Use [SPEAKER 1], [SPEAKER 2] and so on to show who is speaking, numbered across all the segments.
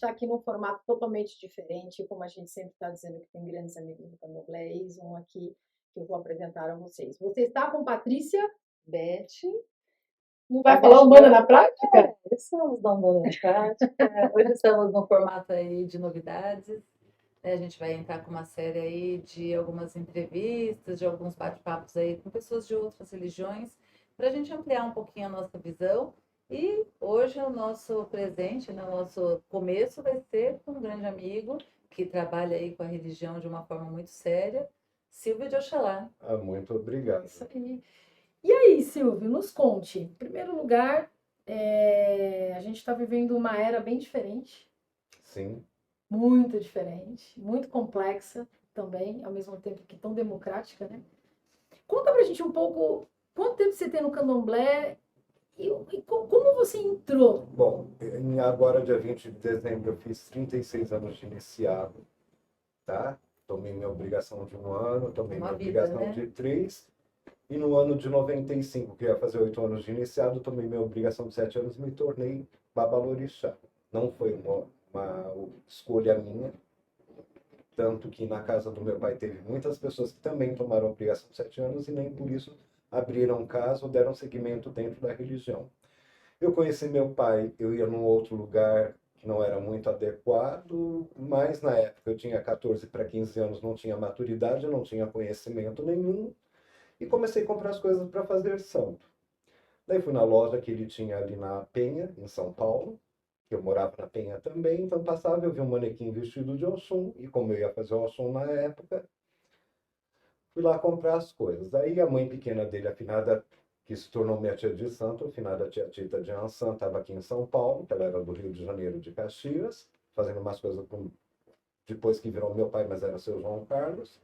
[SPEAKER 1] está aqui num formato totalmente diferente, como a gente sempre está dizendo que tem grandes amigos do Candomblé, eis um aqui que eu vou apresentar a vocês. Você está com Patrícia Beth,
[SPEAKER 2] Não
[SPEAKER 1] a
[SPEAKER 2] vai falar Umbanda na
[SPEAKER 1] gestora.
[SPEAKER 2] prática? Estamos na Umbanda na prática. Hoje estamos no formato aí de novidades. A gente vai entrar com uma série aí de algumas entrevistas, de alguns bate-papos aí com pessoas de outras religiões, para a gente ampliar um pouquinho a nossa visão. E hoje o nosso presente, né, o nosso começo vai ser com um grande amigo que trabalha aí com a religião de uma forma muito séria, Silvio de Oxalá.
[SPEAKER 3] Muito obrigado.
[SPEAKER 1] Isso aí. E aí, Silvio, nos conte. Em primeiro lugar, a gente está vivendo uma era bem diferente,
[SPEAKER 3] Sim.
[SPEAKER 1] muito diferente, muito complexa também, ao mesmo tempo que tão democrática, né? Conta pra gente um pouco quanto tempo você tem no Candomblé e como você entrou.
[SPEAKER 3] Bom, agora, dia 20 de dezembro, eu fiz 36 anos de iniciado, tá? Tomei minha obrigação de 1 ano, tomei
[SPEAKER 2] Uma
[SPEAKER 3] minha
[SPEAKER 2] vida,
[SPEAKER 3] obrigação
[SPEAKER 2] né?
[SPEAKER 3] de 3, e no ano de 95, que ia fazer 8 anos de iniciado, tomei minha obrigação de 7 anos e me tornei babalorixá. Não foi uma escolha minha, tanto que na casa do meu pai teve muitas pessoas que também tomaram a obrigação de 7 anos e nem por isso abriram caso ou deram seguimento dentro da religião. Eu conheci meu pai, eu ia num outro lugar que não era muito adequado, mas na época eu tinha 14 para 15 anos, não tinha maturidade, não tinha conhecimento nenhum, e comecei a comprar as coisas para fazer santo. Daí fui na loja que ele tinha ali na Penha, em São Paulo, que eu morava na Penha também, então passava, eu vi um manequim vestido de Oxum, e como eu ia fazer Oxum na época, fui lá comprar as coisas. Aí a mãe pequena dele, a finada, que se tornou minha tia de santo, a finada tia Tita de Ansan, estava aqui em São Paulo, que ela era do Rio de Janeiro, de Caxias, fazendo umas coisas depois que virou meu pai, mas era seu João Carlos.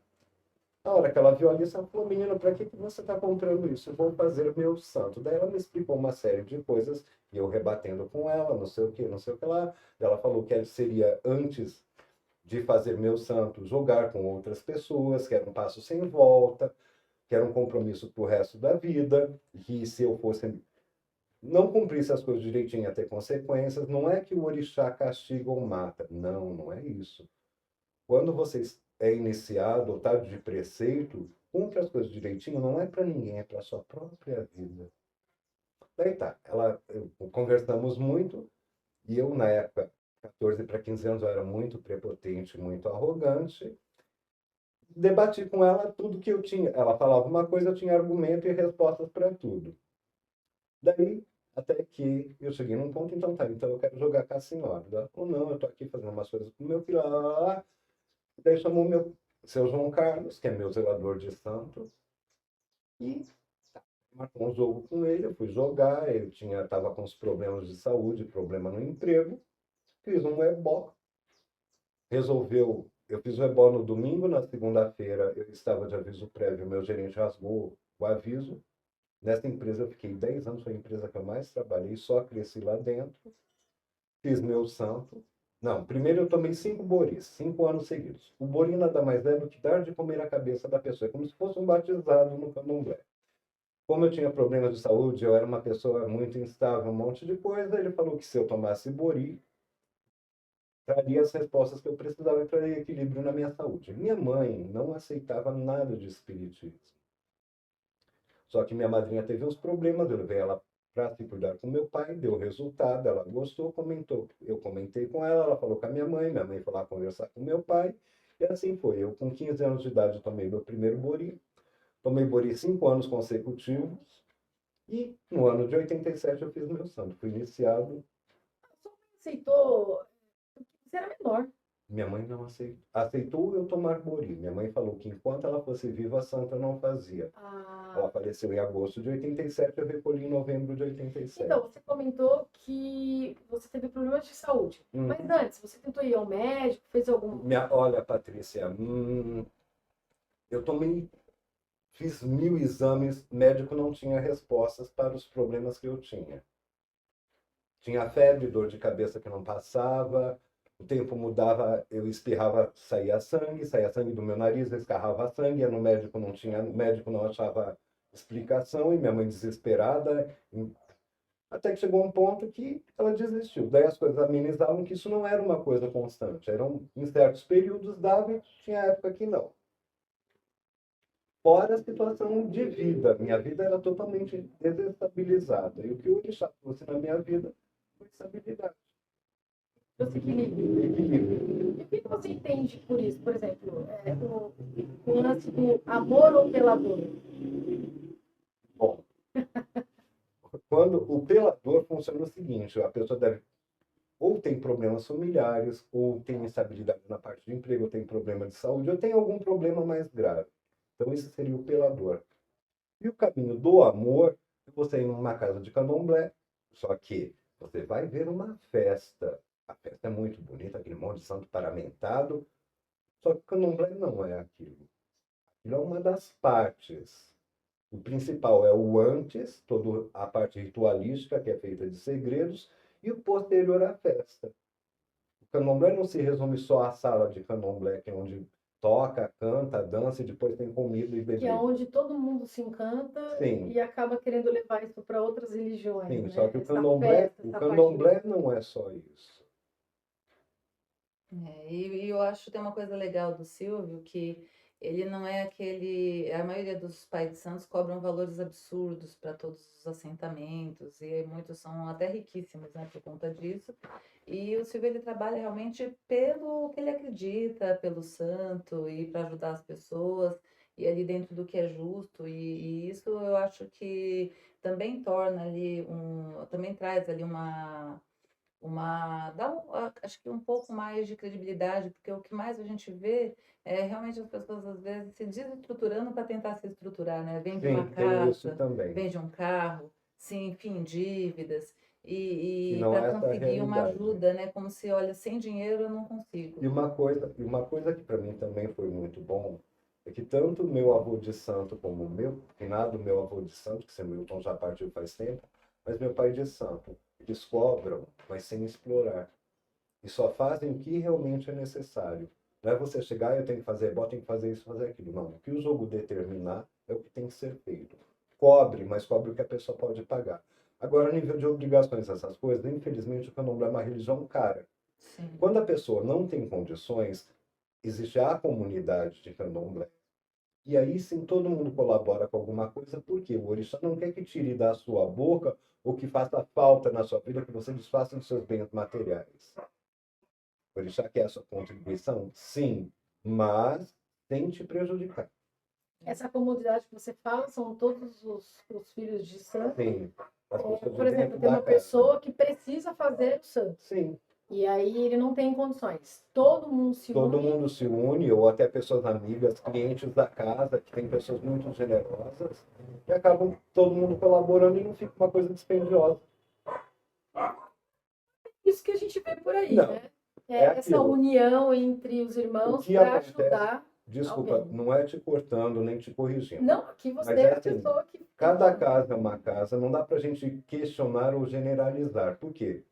[SPEAKER 3] Na hora que ela viu a lista, ela falou: menino, para que você está comprando isso? Eu vou fazer meu santo. Daí ela me explicou uma série de coisas, e eu rebatendo com ela, não sei o que, não sei o que lá. Ela falou que seria antes de fazer meu santo, jogar com outras pessoas, que era um passo sem volta, que era um compromisso para o resto da vida, que se eu fosse não cumprisse as coisas direitinho ia ter consequências. Não é que o orixá castiga ou mata. Não, não é isso. Quando você é iniciado ou está de preceito, cumpre as coisas direitinho, não é para ninguém, é para a sua própria vida. Daí tá, conversamos muito, e eu, na época, 14 para 15 anos, eu era muito prepotente, muito arrogante. Debati com ela tudo que eu tinha. Ela falava uma coisa, eu tinha argumento e respostas para tudo. Daí, até que eu cheguei num ponto, então tá, então eu quero jogar com a senhora. Ela falou: não, eu tô aqui fazendo umas coisas com meu filho. Lá. Daí chamou meu seu João Carlos, que é meu zelador de santo, e marcou um jogo com ele. Eu fui jogar, ele tava com os problemas de saúde, problema no emprego. Fiz um ebó, resolveu. Eu fiz o ebó no domingo, na segunda-feira eu estava de aviso prévio, meu gerente rasgou o aviso. Nessa empresa eu fiquei 10 anos, foi a empresa que eu mais trabalhei, só cresci lá dentro. Fiz meu santo. Não, primeiro eu tomei 5 boris, 5 anos seguidos. O bori nada mais é do que dar de comer a cabeça da pessoa, é como se fosse um batizado no candomblé. Como eu tinha problemas de saúde, eu era uma pessoa muito instável, um monte de coisa, ele falou que se eu tomasse bori, traria as respostas que eu precisava e traria equilíbrio na minha saúde. Minha mãe não aceitava nada de espiritismo. Só que minha madrinha teve uns problemas, eu levei ela para se cuidar com meu pai, deu resultado, ela gostou, comentou. Eu comentei com ela, ela falou com a minha mãe foi lá conversar com meu pai, e assim foi. Eu, com 15 anos de idade, tomei meu primeiro bori, tomei bori 5 anos consecutivos, e no ano de 87 eu fiz meu santo. Fui iniciado.
[SPEAKER 1] Sua mãe aceitou, você era menor.
[SPEAKER 3] Minha mãe não aceitou eu tomar bori. Minha mãe falou que enquanto ela fosse viva, a santa não fazia.
[SPEAKER 1] Ah,
[SPEAKER 3] Ela faleceu em agosto de 87, eu recolhi em novembro de 87.
[SPEAKER 1] então, você comentou que você teve problemas de saúde. Mas antes, você tentou ir ao médico, fez algum.
[SPEAKER 3] Olha, Patrícia, eu fiz 1.000 exames, médico não tinha respostas para os problemas que eu tinha. Tinha febre, dor de cabeça que não passava, o tempo mudava, eu espirrava, saía sangue do meu nariz, eu escarrava sangue, ia no médico, não tinha, o médico não achava explicação, e minha mãe desesperada, Até que chegou um ponto que ela desistiu. Daí as coisas amenizavam que isso não era uma coisa constante. Eram, em certos períodos dava e tinha época que não. Fora a situação de vida. Minha vida era totalmente desestabilizada. E o que o orixá trouxe na minha vida foi estabilidade.
[SPEAKER 1] Esse equilíbrio.
[SPEAKER 3] Equilíbrio.
[SPEAKER 1] E o que você entende por isso? Por exemplo, o lance do amor ou pela dor?
[SPEAKER 3] Bom, quando o pelador funciona o seguinte, a pessoa deve ou tem problemas familiares, ou tem instabilidade na parte de emprego, ou tem problema de saúde, ou tem algum problema mais grave. Então, isso seria o pelador. E o caminho do amor é você ir numa casa de candomblé, só que você vai ver uma festa. A festa é muito bonita, aquele monte de santo paramentado, só que o candomblé não é aquilo. Aquilo é uma das partes. O principal é o antes, toda a parte ritualística, que é feita de segredos, e o posterior à festa. O candomblé não se resume só à sala de candomblé, que é onde toca, canta, dança e depois tem comida e
[SPEAKER 1] Que é
[SPEAKER 3] bebida.
[SPEAKER 1] onde todo mundo se encanta
[SPEAKER 3] Sim,
[SPEAKER 1] e acaba querendo levar isso para outras religiões,
[SPEAKER 3] sim,
[SPEAKER 1] né?
[SPEAKER 3] só que o
[SPEAKER 1] Essa
[SPEAKER 3] candomblé,
[SPEAKER 1] festa,
[SPEAKER 3] o
[SPEAKER 1] essa
[SPEAKER 3] candomblé não é só isso.
[SPEAKER 2] E eu acho que tem uma coisa legal do Silvio, que ele não é aquele. A maioria dos pais de santos cobram valores absurdos para todos os assentamentos, e muitos são até riquíssimos, né, por conta disso. E o Silvio ele trabalha realmente pelo que ele acredita, pelo santo, e para ajudar as pessoas, e ali dentro do que é justo, e isso eu acho que também torna ali também traz ali acho que um pouco mais de credibilidade, porque o que mais a gente vê é realmente as pessoas às vezes se desestruturando para tentar se estruturar, né? Vende uma
[SPEAKER 3] Sim, tem isso
[SPEAKER 2] casa,
[SPEAKER 3] também.
[SPEAKER 2] vende um carro, sim, enfim, dívidas,
[SPEAKER 3] E
[SPEAKER 2] e
[SPEAKER 3] não
[SPEAKER 2] para
[SPEAKER 3] é essa a
[SPEAKER 2] conseguir uma
[SPEAKER 3] realidade.
[SPEAKER 2] ajuda, né? Como se, olha, sem dinheiro eu não consigo.
[SPEAKER 3] E uma coisa que para mim também foi muito bom é que tanto o meu avô de santo como o meu, finado meu avô de santo, que seu Milton já partiu faz tempo, mas meu pai de santo, eles cobram, mas sem explorar. E só fazem o que realmente é necessário. Não é você chegar e eu tenho que fazer, bota, tem que fazer isso, fazer aquilo. Não, o que o jogo determinar é o que tem que ser feito. Cobre, mas cobre o que a pessoa pode pagar. Agora, a nível de obrigações, essas coisas, infelizmente o candomblé é uma religião cara.
[SPEAKER 2] Sim.
[SPEAKER 3] Quando a pessoa não tem condições, existe a comunidade de candomblé. E aí sim todo mundo colabora com alguma coisa, porque o orixá não quer que tire da sua boca ou que faça falta na sua vida, que você desfaça dos seus bens materiais. O orixá quer a sua contribuição? Sim, mas sem te prejudicar.
[SPEAKER 1] Essa comunidade que você fala são todos os filhos de santo.
[SPEAKER 3] Sim, as pessoas
[SPEAKER 1] Por
[SPEAKER 3] de
[SPEAKER 1] exemplo,
[SPEAKER 3] dentro
[SPEAKER 1] tem
[SPEAKER 3] da
[SPEAKER 1] uma
[SPEAKER 3] casa.
[SPEAKER 1] pessoa que precisa fazer o santo.
[SPEAKER 3] Sim,
[SPEAKER 1] E aí ele não tem condições. Todo mundo se
[SPEAKER 3] todo
[SPEAKER 1] une.
[SPEAKER 3] mundo se une, ou até pessoas amigas, clientes da casa, que tem pessoas muito generosas, e acabam todo mundo colaborando e não fica uma coisa dispendiosa.
[SPEAKER 1] Isso que a gente vê por aí,
[SPEAKER 3] Não,
[SPEAKER 1] né?
[SPEAKER 3] é
[SPEAKER 1] Essa
[SPEAKER 3] aquilo.
[SPEAKER 1] união entre os
[SPEAKER 3] O
[SPEAKER 1] irmãos
[SPEAKER 3] que
[SPEAKER 1] para
[SPEAKER 3] acontece,
[SPEAKER 1] ajudar
[SPEAKER 3] desculpa,
[SPEAKER 1] alguém.
[SPEAKER 3] não é te cortando nem te corrigindo,
[SPEAKER 1] Não, aqui você
[SPEAKER 3] mas
[SPEAKER 1] é
[SPEAKER 3] é
[SPEAKER 1] a
[SPEAKER 3] assim,
[SPEAKER 1] pessoa que
[SPEAKER 3] cada casa é uma casa, não dá para a gente questionar ou generalizar. Por quê?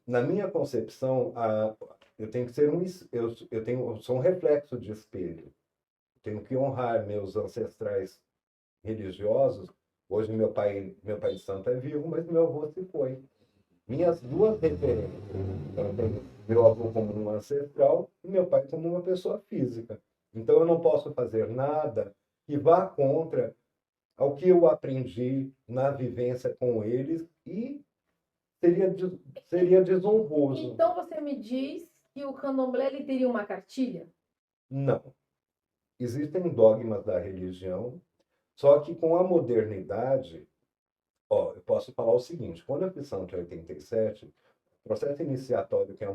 [SPEAKER 3] Na minha concepção, eu tenho que ser eu sou um reflexo de espelho. Eu tenho que honrar meus ancestrais religiosos. Hoje meu pai de santo é vivo, mas meu avô se foi. Minhas duas referências. Eu tenho meu avô como um ancestral e meu pai como uma pessoa física. Então eu não posso fazer nada que vá contra ao que eu aprendi na vivência com eles e seria, seria desonroso.
[SPEAKER 1] Então você me diz que o candomblé ele teria uma cartilha?
[SPEAKER 3] Não. Existem dogmas da religião, só que com a modernidade, ó, eu posso falar o seguinte, quando eu fiz santo em 87, o processo iniciatório, que é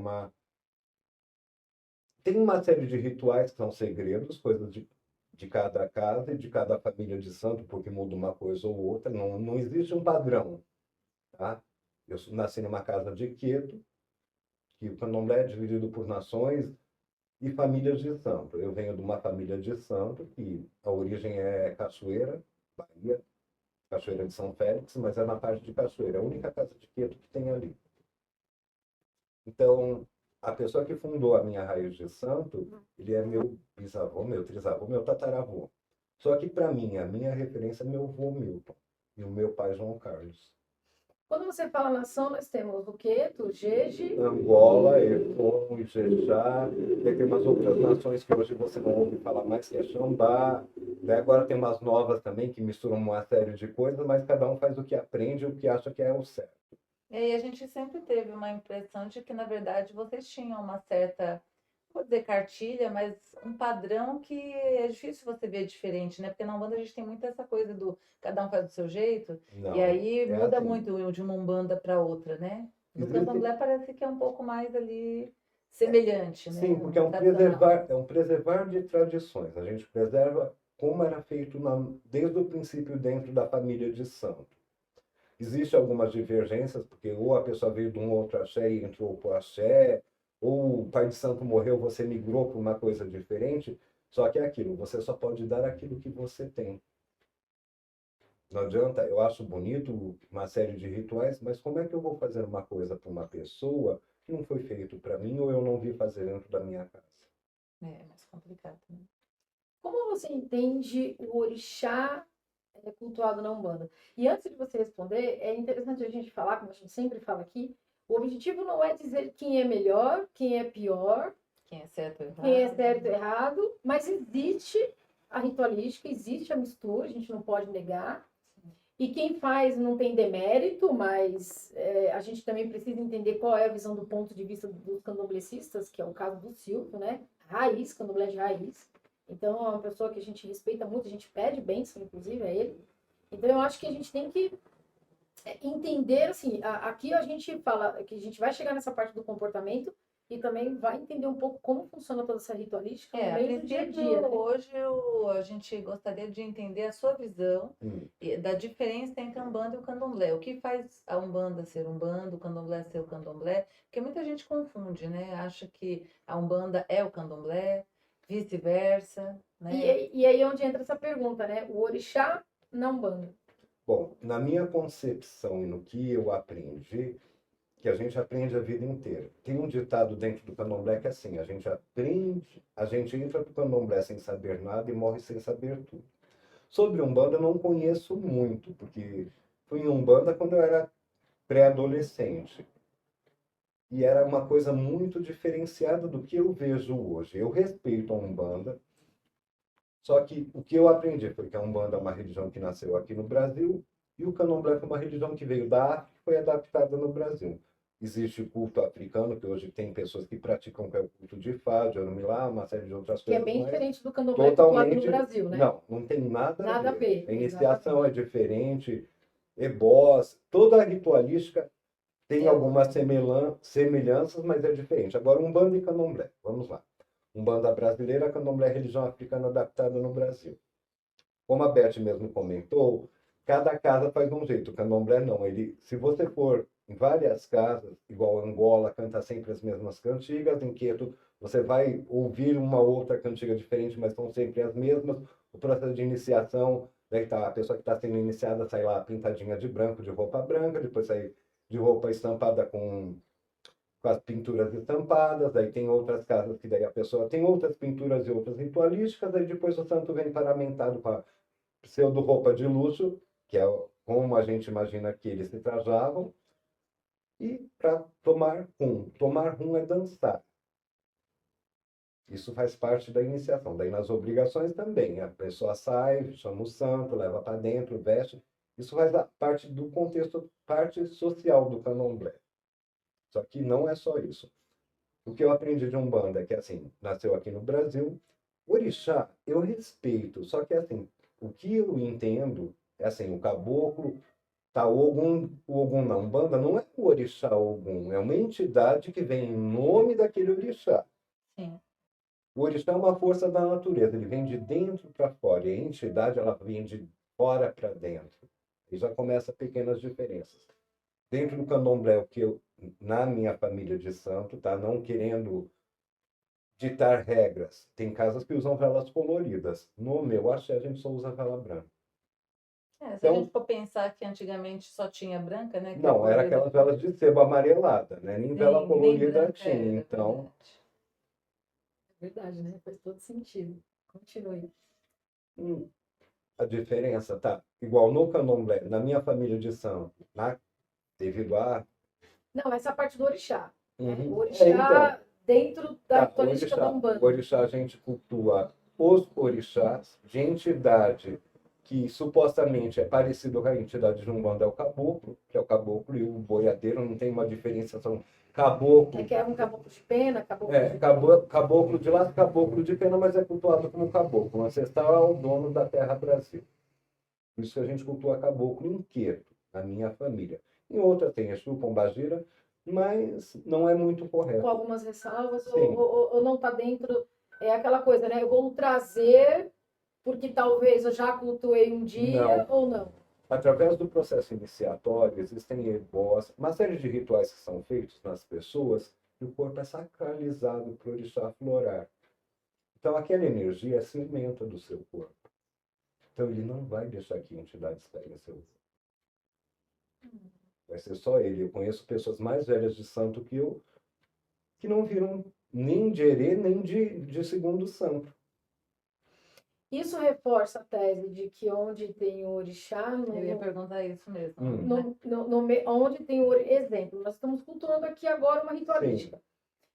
[SPEAKER 3] tem uma série de rituais que são segredos, coisas de cada casa e de cada família de santo, porque muda uma coisa ou outra, não existe um padrão, tá? Eu nasci numa casa de Queto, que o candomblé é dividido por nações e famílias de santo. Eu venho de uma família de santo, que a origem é Cachoeira, Bahia, Cachoeira de São Félix, mas é na parte de Cachoeira, é a única casa de Queto que tem ali. Então, a pessoa que fundou a minha raiz de santo, ele é meu bisavô, meu trisavô, meu tataravô. Só que, para mim, a minha referência é meu avô Milton e o meu pai João Carlos.
[SPEAKER 1] Quando você fala nação, nós temos o Queto, o Jeje,
[SPEAKER 3] Angola, Efon, Ijexá, daí tem umas outras nações que hoje você não ouve falar mais, que é Xambá. Daí agora tem umas novas também que misturam uma série de coisas, mas cada um faz o que aprende, o que acha que é o certo.
[SPEAKER 2] E aí a gente sempre teve uma impressão de que, na verdade, vocês tinham uma certa, vou dizer cartilha, mas um padrão que é difícil você ver diferente, né? Porque na Umbanda a gente tem muito essa coisa do cada um faz do seu jeito, e
[SPEAKER 3] Não,
[SPEAKER 2] aí
[SPEAKER 3] é
[SPEAKER 2] muda
[SPEAKER 3] assim.
[SPEAKER 2] muito de uma Umbanda para outra, né? No
[SPEAKER 3] Existe-
[SPEAKER 2] Candomblé parece que é um pouco mais ali semelhante, né?
[SPEAKER 3] Sim, porque é um
[SPEAKER 2] Tradicional.
[SPEAKER 3] preservar de tradições. A gente preserva como era feito desde o princípio dentro da família de santo. Existem algumas divergências, porque ou a pessoa veio de um outro axé e entrou para o axé, ou o pai de santo morreu, você migrou para uma coisa diferente. Só que é aquilo, você só pode dar aquilo que você tem. Não adianta, eu acho bonito uma série de rituais, mas como é que eu vou fazer uma coisa para uma pessoa que não foi feito para mim ou eu não vi fazer dentro da minha casa?
[SPEAKER 2] É mais complicado, né?
[SPEAKER 1] como você entende o orixá cultuado na Umbanda? E antes de você responder, é interessante a gente falar, como a gente sempre fala aqui, o objetivo não é dizer quem é melhor, quem é pior,
[SPEAKER 2] Quem é certo ou errado?
[SPEAKER 1] quem é certo ou errado, mas existe a ritualística, existe a mistura, a gente não pode negar. E quem faz não tem demérito, mas a gente também precisa entender qual é a visão do ponto de vista dos candomblecistas, que é o caso do Silvio, né? Raiz, candomblé de raiz. Então, é uma pessoa que a gente respeita muito, a gente pede bênção, inclusive, a ele. Então, eu acho que a gente tem que entender, assim, aqui a gente fala que a gente vai chegar nessa parte do comportamento e também vai entender um pouco como funciona toda essa ritualística no
[SPEAKER 2] A
[SPEAKER 1] meio do dia a
[SPEAKER 2] princípio,
[SPEAKER 1] dia, né?
[SPEAKER 2] hoje a gente gostaria de entender a sua visão
[SPEAKER 3] Hum.
[SPEAKER 2] da diferença entre a Umbanda e o Candomblé. O que faz a Umbanda ser Umbanda, o Candomblé ser o Candomblé? Porque muita gente confunde, né? Acha que a Umbanda é o Candomblé, vice-versa, né?
[SPEAKER 1] E aí é onde entra essa pergunta, né? O orixá na Umbanda.
[SPEAKER 3] Bom, na minha concepção e no que eu aprendi, que a gente aprende a vida inteira. Tem um ditado dentro do candomblé que é assim, a gente aprende, a gente entra para o candomblé sem saber nada e morre sem saber tudo. Sobre Umbanda eu não conheço muito, porque fui em Umbanda quando eu era pré-adolescente. E era uma coisa muito diferenciada do que eu vejo hoje. Eu respeito a Umbanda, só que o que eu aprendi foi que a Umbanda é uma religião que nasceu aqui no Brasil e o Candomblé foi uma religião que veio da África e foi adaptada no Brasil. Existe o culto africano, que hoje tem pessoas que praticam, que é o culto de Fá, de Orumilá, uma série de outras
[SPEAKER 1] Que é
[SPEAKER 3] coisas
[SPEAKER 1] bem
[SPEAKER 3] mais.
[SPEAKER 1] diferente do candomblé cultuado no Brasil, né?
[SPEAKER 3] Não, não tem nada
[SPEAKER 1] Nada
[SPEAKER 3] a
[SPEAKER 1] a
[SPEAKER 3] ver.
[SPEAKER 1] ver,
[SPEAKER 3] A iniciação
[SPEAKER 1] exatamente.
[SPEAKER 3] é diferente, ebós, toda a ritualística tem algumas semelhanças, mas é diferente. Agora, Umbanda e Candomblé, vamos lá. Umbanda brasileira, Candomblé é religião africana adaptada no Brasil. Como a Beth mesmo comentou, cada casa faz de um jeito. O Candomblé não. Se você for em várias casas, igual Angola, canta sempre as mesmas cantigas. Em Queto, você vai ouvir uma outra cantiga diferente, mas são sempre as mesmas. O processo de iniciação, daí tá, a pessoa que está sendo iniciada sai lá pintadinha de branco, de roupa branca, depois sai de roupa estampada com as pinturas estampadas, aí tem outras casas que daí a pessoa tem outras pinturas e outras ritualísticas, aí depois o santo vem paramentado com a pseudo roupa de luxo, que é como a gente imagina que eles se trajavam, e para tomar rum. Tomar rum é dançar. Isso faz parte da iniciação. Daí nas obrigações também, a pessoa sai, chama o santo, leva para dentro, veste. Isso faz parte do contexto, parte social do candomblé. Só que não é só isso. O que eu aprendi de Umbanda é que, assim, nasceu aqui no Brasil. Orixá, eu respeito, só que, assim, o que eu entendo é, assim, o caboclo, tá, o Ogum na Umbanda não é o Orixá Ogum, é uma entidade que vem em nome daquele Orixá.
[SPEAKER 2] Sim.
[SPEAKER 3] O Orixá é uma força da natureza, ele vem de dentro para fora, e a entidade, ela vem de fora para dentro. E já começa pequenas diferenças. Dentro do candomblé, o que eu, na minha família de santo, tá, não querendo ditar regras. Tem casas que usam velas coloridas. No meu axé, a gente só usa vela branca.
[SPEAKER 2] Se a
[SPEAKER 3] Então,
[SPEAKER 2] gente for pensar que antigamente só tinha branca, né? Que é
[SPEAKER 3] não, era
[SPEAKER 2] colorida.
[SPEAKER 3] aquelas velas de sebo amarelada, né? Nem vela
[SPEAKER 2] Nem
[SPEAKER 3] colorida
[SPEAKER 2] branca
[SPEAKER 3] tinha.
[SPEAKER 2] era,
[SPEAKER 3] Então,
[SPEAKER 2] verdade.
[SPEAKER 1] É verdade, né? Faz todo sentido. Continue.
[SPEAKER 3] a diferença tá igual no candomblé, na minha família de santo, devido a...
[SPEAKER 1] Não, essa parte do orixá.
[SPEAKER 3] Uhum.
[SPEAKER 1] O orixá
[SPEAKER 3] Então,
[SPEAKER 1] dentro da
[SPEAKER 3] tá,
[SPEAKER 1] ritualística da
[SPEAKER 3] o
[SPEAKER 1] Umbanda.
[SPEAKER 3] orixá a gente cultua os orixás de entidade que supostamente é parecido com a entidade de Umbanda, é o caboclo, que é o caboclo e o boiadeiro, não tem uma diferenciação. Caboclo,
[SPEAKER 1] Que é um caboclo de pena, caboclo
[SPEAKER 3] é,
[SPEAKER 1] de...
[SPEAKER 3] caboclo de laço, caboclo de pena, mas é cultuado como caboclo. O ancestral é o dono da terra Brasil. Por isso que a gente cultua caboclo em Queto, na minha família. Em outra tem Exu, Pombagira, mas não é muito
[SPEAKER 1] com
[SPEAKER 3] correto.
[SPEAKER 1] algumas ressalvas,
[SPEAKER 3] Sim.
[SPEAKER 1] ou não está dentro, é aquela coisa, né? Eu vou trazer porque talvez eu já cultuei um dia
[SPEAKER 3] Não.
[SPEAKER 1] ou não.
[SPEAKER 3] Através do processo iniciatório, existem ebós, uma série de rituais que são feitos nas pessoas e o corpo é sacralizado para o orixá florar. Então, aquela energia se alimenta do seu corpo. Então, ele não vai deixar que entidades peguem seu corpo. Vai ser só ele. Eu conheço pessoas mais velhas de santo que eu, que não viram nem de herê, nem de segundo santo.
[SPEAKER 1] Isso reforça a tese de que onde tem o orixá,
[SPEAKER 2] Eu ia perguntar isso mesmo.
[SPEAKER 1] onde tem o exemplo, nós estamos cultuando aqui agora uma ritualística.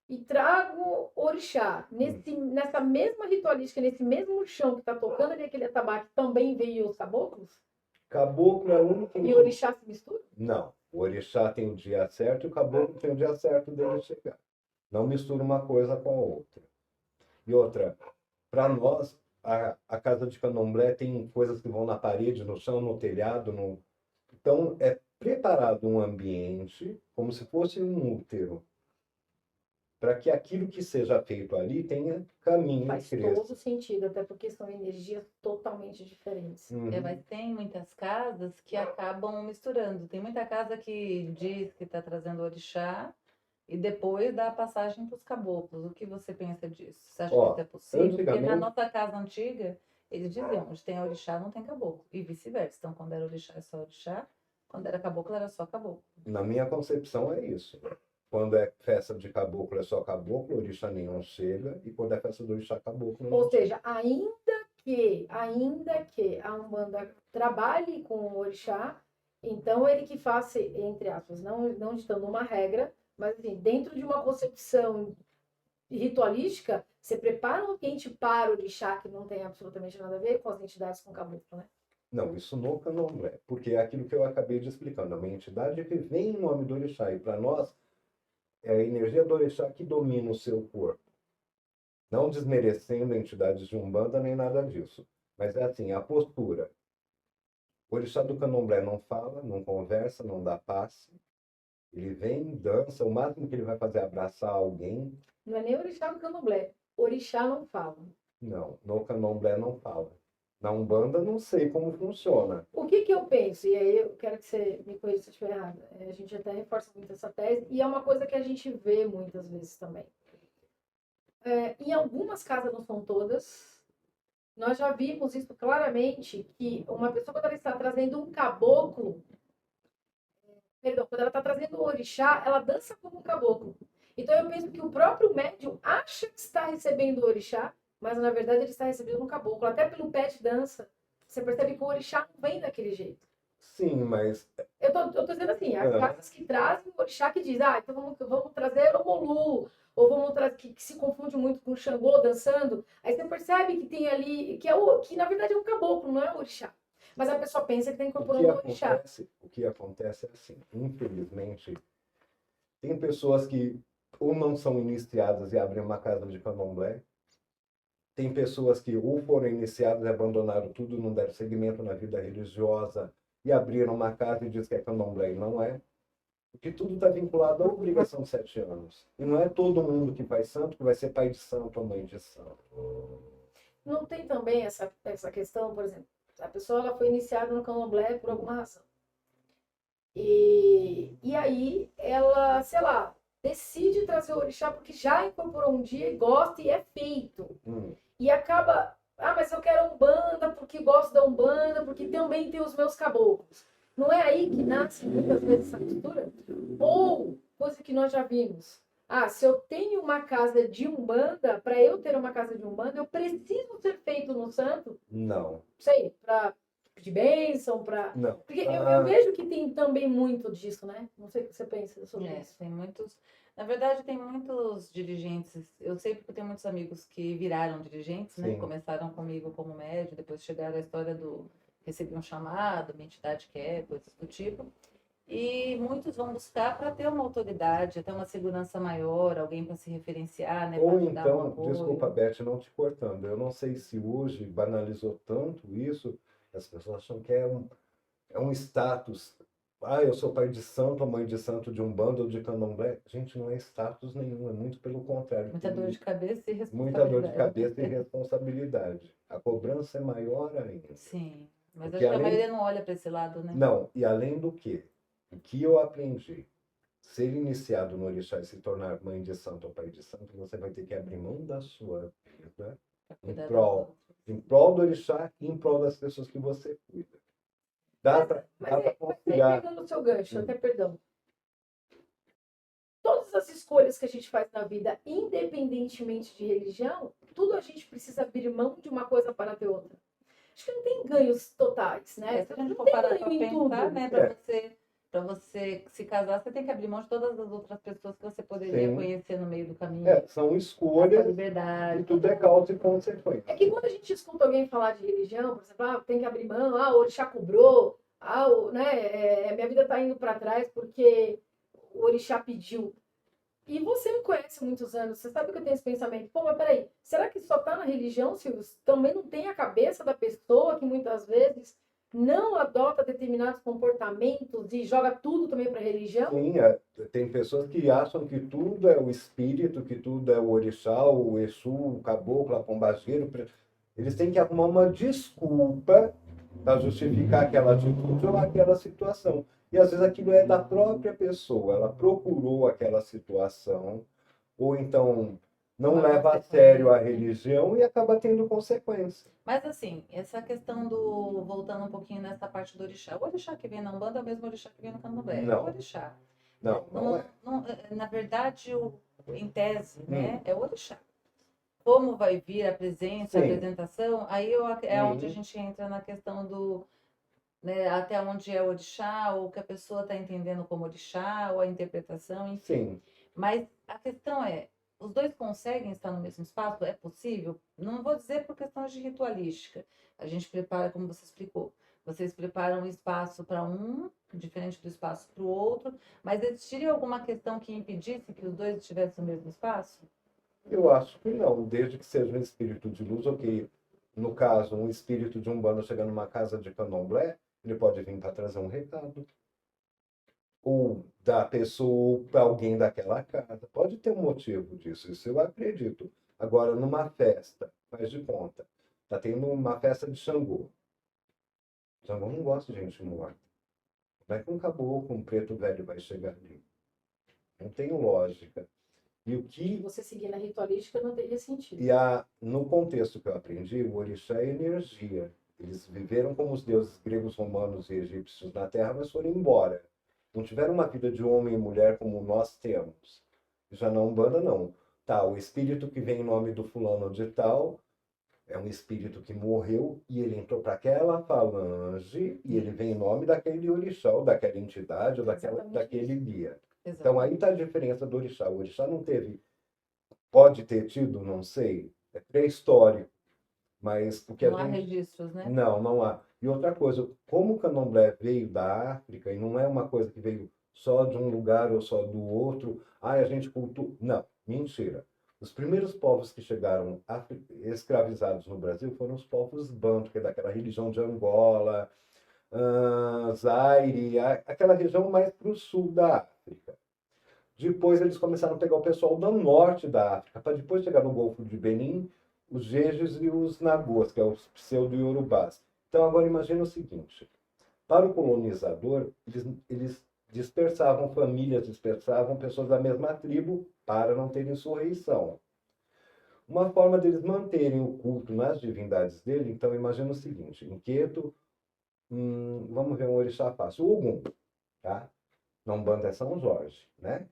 [SPEAKER 1] E trago orixá. Nessa mesma ritualística, nesse mesmo chão que está tocando ali aquele atabaque, também veio os caboclos?
[SPEAKER 3] Caboclo é o único...
[SPEAKER 1] E o orixá se mistura?
[SPEAKER 3] Não. O orixá tem o dia certo e o caboclo tem o dia certo dele chegar. Não mistura uma coisa com a outra. E outra, para nós, a casa de candomblé tem coisas que vão na parede, no chão, no telhado. Então, é preparado um ambiente como se fosse um útero, para que aquilo que seja feito ali tenha caminho
[SPEAKER 1] Faz
[SPEAKER 3] e cresça.
[SPEAKER 1] todo sentido, até porque são energias totalmente diferentes.
[SPEAKER 3] Uhum.
[SPEAKER 2] Mas tem muitas casas que acabam misturando. Tem muita casa que diz que está trazendo orixá e depois dá a passagem para os caboclos. O que você pensa disso? Você acha que isso é possível? Porque na
[SPEAKER 3] antigamente-
[SPEAKER 2] nossa casa antiga, eles diziam, onde tem orixá não tem caboclo. E vice-versa. Então, quando era orixá, é só orixá. Quando era caboclo, era só caboclo.
[SPEAKER 3] Na minha concepção é isso. Quando é festa de caboclo, é só caboclo, orixá nenhum chega. E quando é festa do orixá, caboclo não
[SPEAKER 1] Ou
[SPEAKER 3] chega.
[SPEAKER 1] seja, ainda que a Umbanda trabalhe com o orixá, então ele que faça, entre aspas, não ditando uma regra, mas assim, dentro de uma concepção ritualística, você prepara um ambiente para o orixá que não tem absolutamente nada a ver com as entidades com caboclo, né?
[SPEAKER 3] Não, isso no candomblé, porque é aquilo que eu acabei de explicar. É uma entidade que vem em nome do orixá, e para nós é a energia do orixá que domina o seu corpo. Não desmerecendo a entidade de Umbanda nem nada disso. Mas é assim, a postura. O orixá do candomblé não fala, não conversa, não dá passe. Ele vem, dança, o máximo que ele vai fazer é abraçar alguém.
[SPEAKER 1] Não é nem orixá do candomblé. Orixá não fala.
[SPEAKER 3] Não, no candomblé não fala. Na Umbanda não sei como funciona.
[SPEAKER 1] O que eu penso, e aí eu quero que você me corrija se eu estiver errada, a gente até reforça muito essa tese, e é uma coisa que a gente vê muitas vezes também. Em algumas casas, não são todas, nós já vimos isso claramente, que uma pessoa, quando ela está trazendo um caboclo, perdão, quando ela está trazendo um orixá, ela dança como um caboclo. Então eu penso que o próprio médium acha que está recebendo o orixá, mas na verdade ele está recebendo um caboclo. Até pelo pé de dança, você percebe que o orixá não vem daquele jeito.
[SPEAKER 3] Sim, mas
[SPEAKER 1] Eu tô dizendo assim, há casas que trazem o orixá que diz, então vamos trazer o Molu, ou vamos trazer, que se confunde muito com o Xangô dançando, aí você percebe que tem ali, que na verdade é um caboclo, não é um orixá. Mas a pessoa pensa que está incorporando o orixá.
[SPEAKER 3] O que acontece é assim, infelizmente, tem pessoas que ou não são iniciadas e abrem uma casa de candomblé, tem pessoas que ou foram iniciadas e abandonaram tudo, não deram seguimento na vida religiosa e abriram uma casa e diz que é candomblé e não é. Porque tudo está vinculado à obrigação de 7 anos. E não é todo mundo que faz santo que vai ser pai de santo ou mãe de santo.
[SPEAKER 1] Não tem também essa questão, por exemplo, a pessoa ela foi iniciada no candomblé por alguma razão. E aí ela, sei lá, decide trazer o orixá porque já incorporou um dia e gosta e é feito. E acaba, mas eu quero Umbanda porque gosto da Umbanda, porque também tem os meus caboclos. Não é aí que nasce muitas vezes essa mistura? Ou, coisa que nós já vimos, se eu tenho uma casa de Umbanda, para eu ter uma casa de Umbanda, eu preciso ser feito no santo?
[SPEAKER 3] Não.
[SPEAKER 1] Sei, pedir bênção, para...
[SPEAKER 3] Não.
[SPEAKER 1] Porque eu vejo que tem também muito disso, né? Não sei o que você pensa sobre isso.
[SPEAKER 2] Tem muitos. Na verdade, tem muitos dirigentes. Eu sei porque eu tenho muitos amigos que viraram dirigentes, né?
[SPEAKER 3] Sim.
[SPEAKER 2] Começaram comigo como médio, depois chegaram à história do receber um chamado, uma entidade quer, coisas do tipo. E muitos vão buscar para ter uma autoridade, até uma segurança maior, alguém para se referenciar, né? Para
[SPEAKER 3] Ou
[SPEAKER 2] te dar um
[SPEAKER 3] então,
[SPEAKER 2] apoio.
[SPEAKER 3] desculpa, Beth, não te cortando. Eu não sei se hoje banalizou tanto isso, as pessoas acham que é um status. Ah, eu sou pai de santo, ou mãe de santo de Umbanda ou de Candomblé. Gente, não é status nenhum, é muito pelo contrário.
[SPEAKER 2] Muita dor de cabeça e
[SPEAKER 3] Muita dor de
[SPEAKER 2] responsabilidade.
[SPEAKER 3] cabeça e responsabilidade. A cobrança é maior ainda.
[SPEAKER 2] Sim, mas
[SPEAKER 3] Porque
[SPEAKER 2] acho que a
[SPEAKER 3] além...
[SPEAKER 2] maioria não olha para esse lado, né?
[SPEAKER 3] Não, e além do que, o que eu aprendi, ser iniciado no orixá e se tornar mãe de santo ou pai de santo, você vai ter que abrir mão da sua vida
[SPEAKER 2] Pra
[SPEAKER 3] em
[SPEAKER 2] cuidar das
[SPEAKER 3] prol,
[SPEAKER 2] outras.
[SPEAKER 3] em prol do orixá e em prol das pessoas que você cuida. Dá para
[SPEAKER 1] Mas aí,
[SPEAKER 3] conciliar.
[SPEAKER 1] pegando o seu gancho,
[SPEAKER 3] Hum.
[SPEAKER 1] até perdão. Todas as escolhas que a gente faz na vida, independentemente de religião, tudo a gente precisa abrir mão de uma coisa para ter outra. Acho que não tem ganhos totais, né?
[SPEAKER 2] Se a gente
[SPEAKER 1] Não
[SPEAKER 2] for
[SPEAKER 1] tem
[SPEAKER 2] parar
[SPEAKER 1] ganho
[SPEAKER 2] para
[SPEAKER 1] em
[SPEAKER 2] pensar,
[SPEAKER 1] tudo.
[SPEAKER 2] né, para você se casar, você tem que abrir mão de todas as outras pessoas que você poderia
[SPEAKER 3] Sim.
[SPEAKER 2] conhecer no meio do caminho.
[SPEAKER 3] São
[SPEAKER 2] A sua
[SPEAKER 3] escolhas
[SPEAKER 2] liberdade.
[SPEAKER 3] e tudo é causa e consequência.
[SPEAKER 1] É que quando a gente escuta alguém falar de religião, por exemplo, tem que abrir mão, o orixá cobrou, minha vida está indo para trás porque o orixá pediu. E você me conhece há muitos anos, você sabe que eu tenho esse pensamento. Pô, mas peraí, será que só está na religião, Silvio? Também não tem a cabeça da pessoa que muitas vezes não adota determinados comportamentos e joga tudo também para a religião?
[SPEAKER 3] Sim, tem pessoas que acham que tudo é o espírito, que tudo é o orixá, o exu, o caboclo, a pombageiro. Eles têm que arrumar uma desculpa para justificar aquela atitude ou aquela situação. E às vezes aquilo é da própria pessoa, ela procurou aquela situação, ou então não
[SPEAKER 2] Uma
[SPEAKER 3] leva a sério a
[SPEAKER 2] consequência.
[SPEAKER 3] religião e acaba tendo consequência.
[SPEAKER 2] Mas assim, essa questão do. Voltando um pouquinho nessa parte do orixá. O orixá que vem na Umbanda é o mesmo orixá que vem no Candomblé. É o
[SPEAKER 3] Não.
[SPEAKER 2] orixá.
[SPEAKER 3] Não é.
[SPEAKER 2] Na verdade, em tese, né,
[SPEAKER 3] Hum.
[SPEAKER 2] é o orixá. Como vai vir a presença, a
[SPEAKER 3] Sim.
[SPEAKER 2] apresentação, aí é onde a gente entra na questão do, né, até onde é o orixá, ou o que a pessoa está entendendo como orixá, ou a interpretação, enfim.
[SPEAKER 3] Sim.
[SPEAKER 2] Mas a questão é, os dois conseguem estar no mesmo espaço? É possível? Não vou dizer por questões de ritualística. A gente prepara, como você explicou, vocês preparam um espaço para um, diferente do espaço para o outro, mas existiria alguma questão que impedisse que os dois estivessem no mesmo espaço?
[SPEAKER 3] Eu acho que não, desde que seja um espírito de luz, ok. No caso, um espírito de Umbanda chegando numa casa de Candomblé, ele pode vir para trazer um recado. Ou da pessoa para alguém daquela casa. Pode ter um motivo disso, isso eu acredito. Agora, numa festa, faz de conta, tá tendo uma festa de Xangô. Xangô não gosta de gente morta. Como é que um caboclo, um preto velho vai chegar ali? Não tem lógica. E o que
[SPEAKER 1] Você seguir na ritualística não teria sentido.
[SPEAKER 3] no contexto que eu aprendi, o orixá é energia. Eles viveram como os deuses gregos, romanos e egípcios na Terra, mas foram embora. Não tiveram uma vida de homem e mulher como nós temos. Já na Umbanda, não. Tá, o espírito que vem em nome do fulano de tal é um espírito que morreu e ele entrou para aquela falange e ele vem em nome daquele orixá, ou daquela entidade, ou daquele guia. Então aí está a diferença do orixá. O orixá não teve. Pode ter tido, não sei, é pré-histórico, mas o que a
[SPEAKER 2] Não há
[SPEAKER 3] gente...
[SPEAKER 2] registros, né?
[SPEAKER 3] Não há. E outra coisa, como o candomblé veio da África e não é uma coisa que veio só de um lugar ou só do outro, a gente cultua... Não, mentira. Os primeiros povos que chegaram escravizados no Brasil foram os povos Banto, que é daquela religião de Angola, Zaire, aquela região mais para o sul da África. Depois eles começaram a pegar o pessoal do norte da África, para depois chegar no Golfo de Benin, os Jejes e os Nagôs, que é os pseudo-iorubás. Então agora imagina o seguinte, para o colonizador, eles dispersavam famílias, dispersavam pessoas da mesma tribo para não ter insurreição. Uma forma deles manterem o culto nas divindades dele, então imagina o seguinte, em Queto, vamos ver um orixá fácil, o Ogum, tá? Na Umbanda é São Jorge, né?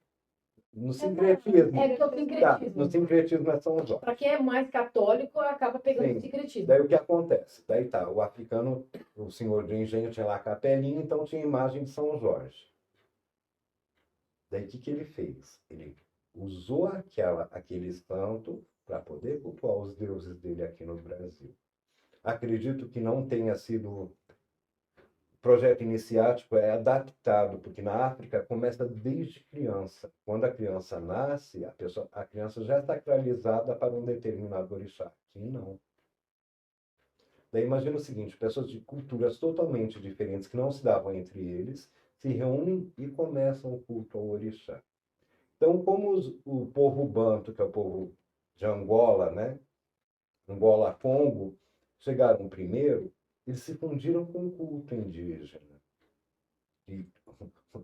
[SPEAKER 3] No sincretismo.
[SPEAKER 1] É que é o
[SPEAKER 3] Tá,
[SPEAKER 1] sincretismo.
[SPEAKER 3] no sincretismo é São Jorge.
[SPEAKER 1] Para quem é mais católico, acaba pegando
[SPEAKER 3] Sim.
[SPEAKER 1] o sincretismo.
[SPEAKER 3] Daí o que acontece? Daí tá, o africano, o senhor do engenho tinha lá a capelinha, então tinha a imagem de São Jorge. Daí o que ele fez? Ele usou aquele santo para poder cultuar os deuses dele aqui no Brasil. Acredito que não tenha sido. O projeto iniciático é adaptado, porque na África começa desde criança. Quando a criança nasce, a criança já é sacralizada para um determinado orixá. Aqui não. Daí imagina o seguinte, pessoas de culturas totalmente diferentes que não se davam entre eles, se reúnem e começam o culto ao orixá. Então, como o povo banto, que é o povo de Angola, né? Angola-Congo, chegaram primeiro, eles se fundiram com o culto indígena. E o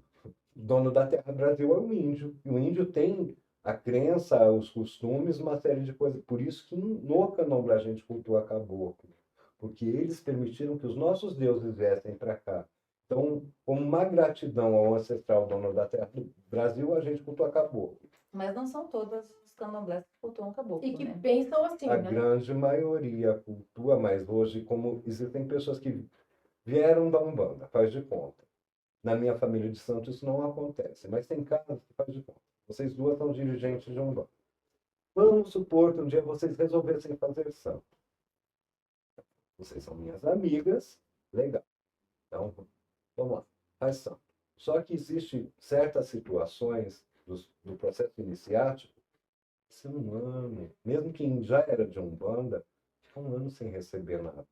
[SPEAKER 3] dono da terra Brasil é o índio. E o índio tem a crença, os costumes, uma série de coisas. Por isso que no candomblé a gente cultua caboclo. Porque eles permitiram que os nossos deuses viessem para cá. Então, como uma gratidão ao ancestral dono da terra do Brasil, a gente cultua caboclo.
[SPEAKER 2] Mas não são todas os candomblés que cultuam caboclo,
[SPEAKER 1] E que
[SPEAKER 2] né?
[SPEAKER 1] pensam assim,
[SPEAKER 3] A
[SPEAKER 1] né?
[SPEAKER 3] grande maioria cultua, mas hoje, como existem pessoas que vieram da Umbanda, faz de conta. Na minha família de santo isso não acontece, mas tem casos que faz de conta. Vocês duas são dirigentes de Umbanda. Vamos supor que um dia vocês resolvessem fazer santo. Vocês são minhas amigas, legal. Então, vamos lá, faz santo. Só que existem certas situações do processo iniciático, que um ano, mesmo quem já era de Umbanda, fica um ano sem receber nada.